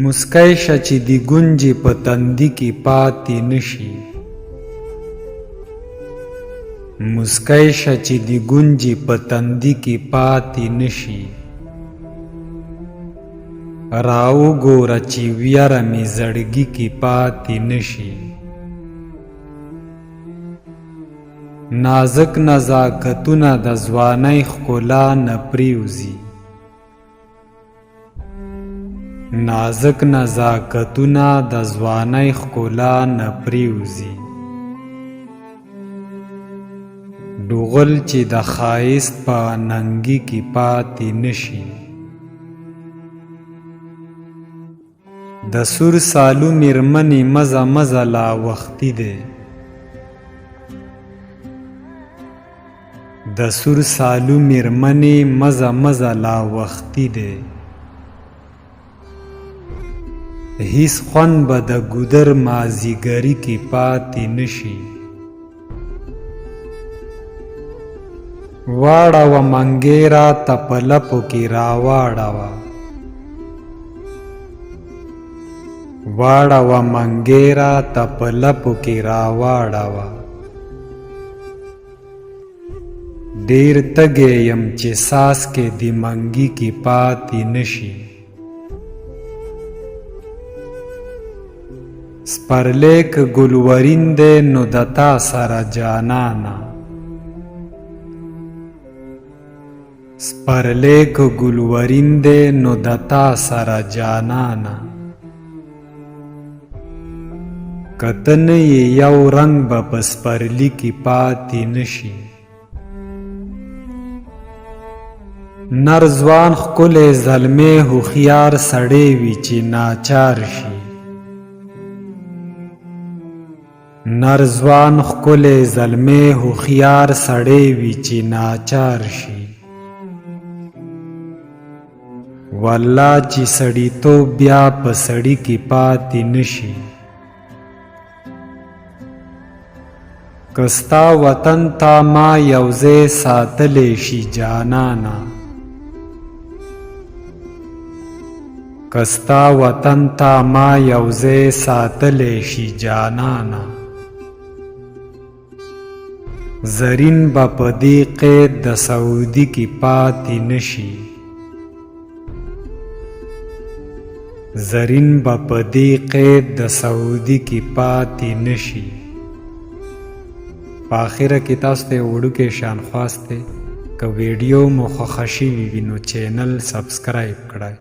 مسکی شه چې د ګونجې په تندي کې پاتې نشي. مسکی شه چې د ګونجې په تندي کې پاتې نشي. راوګوره چې ویره مې زړګي کې پاتې نشي. نازک نزاکتونه د ځوانۍ ښکلا نه پریوزي. نازک نزاکتونه د ځوانۍ ښکلا نه پریوزي. ډوغل چې د ښایست په ننګي کې پاتې نشي. د سور سالو میرمنې مزه مزه لا وختي دی. د سور سالو میرمنې مزه مزه لا وختي دی. هیڅ خوند به د ګودر مازیګري کې پاتې نشي. واړوه منګی راته په لپو کې راواړوه. واړوه منګی راته په لپو کې راواړوه. ډېر تږی یم چې څاڅکی د منګي کې پاتې نشي. سپرلیک ګلورین دی نو د تا سره جانانه. سپرلیک ګلورین دی نو د تا سره جانانه. که ته نه یې یو رنګ به په سپرلي کې پاتې نشي. نر ځوان ښکلی زلمی هوښیار سړی وي چې ناچار شي. نر ځوان ښکلی زلمی هوښیار سړی وي چې ناچار شي. والله چې سړیتوب بیا په سړي کې پاتې نشي. که ستا وطن ته ما یو ځای ساتلی شي جانانه. که ستا وطن ته ما یو ځای ساتلی شي جانانه. زرین به په دې قید د سعودي کې پاتې نشي. زرین به په دې قید د سعودي کې پاتې نشي. په آخره کې تاسو ته وړوکی شان خواست دی که ویډیو مو خوښه شوي وي نو چینل سبسکرایب کړئ.